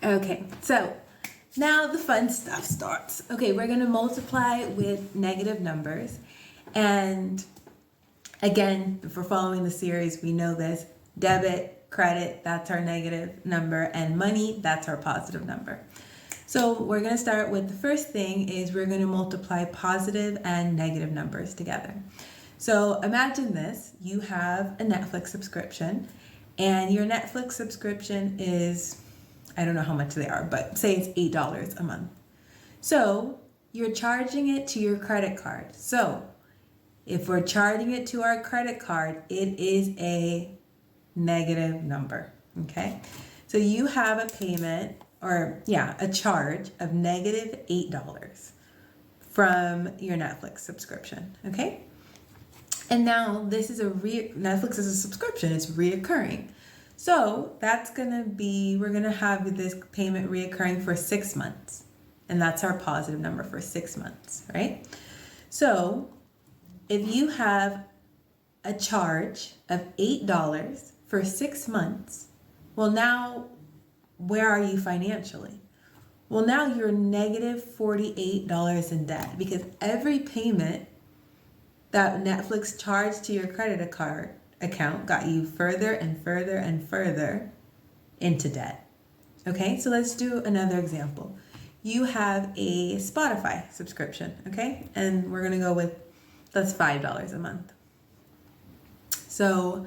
Okay, so now the fun stuff starts. Okay, we're gonna multiply with negative numbers. And again, if we're following the series, we know this. Debit, credit, that's our negative number, and money, that's our positive number. So we're gonna start with the first thing is we're gonna multiply positive and negative numbers together. So imagine this, you have a Netflix subscription and your Netflix subscription is, I don't know how much they are, but say it's $8 a month. So you're charging it to your credit card. So if we're charging it to our credit card, it is a negative number, okay? So you have a payment a charge of negative $8 from your Netflix subscription, okay? And now this is Netflix is a subscription, it's reoccurring. So that's gonna be, we're gonna have this payment reoccurring for 6 months. And that's our positive number for 6 months, right? So if you have a charge of $8 for 6 months, well now, where are you financially? Well now you're negative $48 in debt because every payment that Netflix charged to your credit card account got you further and further and further into debt. Okay, so let's do another example. You have a Spotify subscription, okay? And we're gonna go with, that's $5 a month. So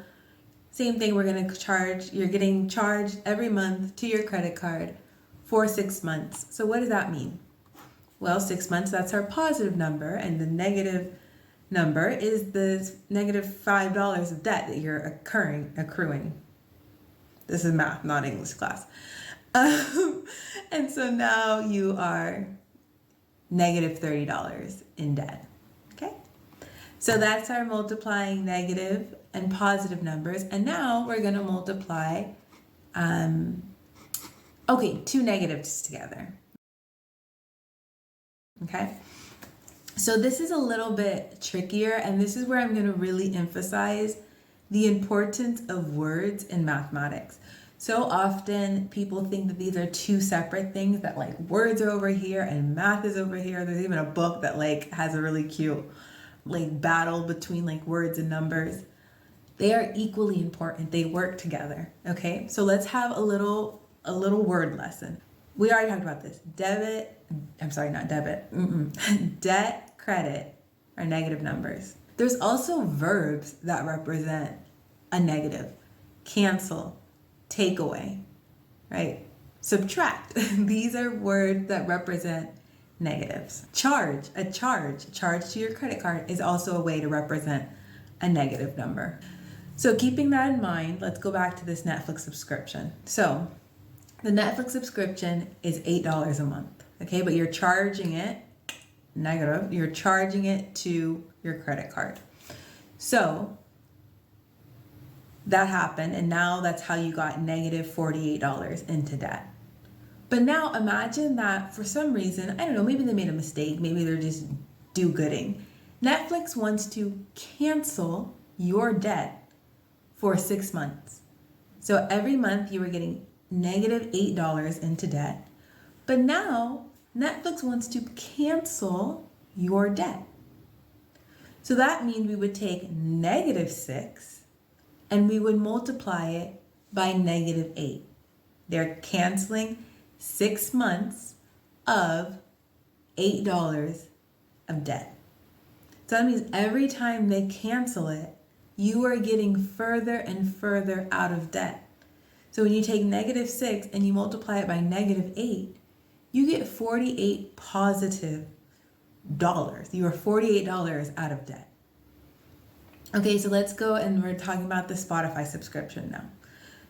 same thing, you're getting charged every month to your credit card for 6 months. So what does that mean? Well, 6 months, that's our positive number, and the negative number is the negative $5 of debt that you're accruing. This is math, not English class. And so now you are negative $30 in debt, okay? So that's our multiplying negative and positive numbers. And now we're gonna multiply, two negatives together, okay? So this is a little bit trickier, and this is where I'm going to really emphasize the importance of words in mathematics. So often people think that these are two separate things, that like words are over here and math is over here. There's even a book that like has a really cute like battle between like words and numbers. They are equally important. They work together. Okay, so let's have a little word lesson. We already talked about this. Debt, credit are negative numbers. There's also verbs that represent a negative. Cancel, take away, right? Subtract. These are words that represent negatives. Charge to your credit card is also a way to represent a negative number. So keeping that in mind, let's go back to this Netflix subscription. So the Netflix subscription is $8 a month, okay? But you're charging it you're charging it to your credit card. So that happened, and now that's how you got negative $48 into debt. But now imagine that for some reason, I don't know, maybe they made a mistake, maybe they're just do-gooding. Netflix wants to cancel your debt for 6 months. So every month you were getting negative $8 into debt, but now Netflix wants to cancel your debt. So that means we would take negative 6 and we would multiply it by negative 8. They're canceling 6 months of $8 of debt. So that means every time they cancel it, you are getting further and further out of debt. So when you take negative 6 and you multiply it by negative 8, you get 48 positive dollars. You are $48 out of debt. Okay, so let's go, and we're talking about the Spotify subscription now.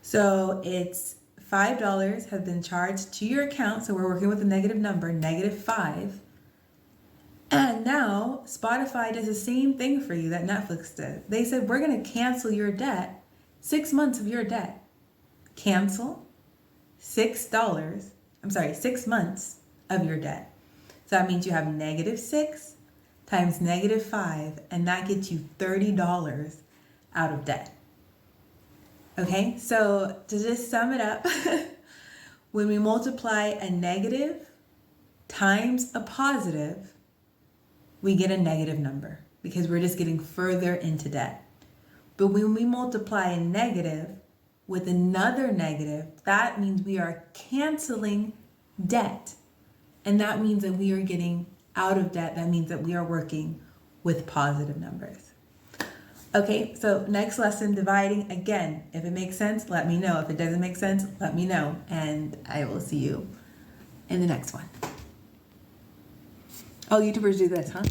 So it's $5 has been charged to your account. So we're working with a negative number, negative 5. And now Spotify does the same thing for you that Netflix did. They said, we're going to cancel your debt, 6 months of your debt. Cancel $6 months of your debt. So that means you have negative 6 times negative 5, and that gets you $30 out of debt. Okay, so to just sum it up, When we multiply a negative times a positive, we get a negative number because we're just getting further into debt. But when we multiply a negative with another negative, that means we are canceling debt. And that means that we are getting out of debt. That means that we are working with positive numbers. Okay, so next lesson, dividing. Again, if it makes sense, let me know. If it doesn't make sense, let me know. And I will see you in the next one. Oh, YouTubers do this, huh?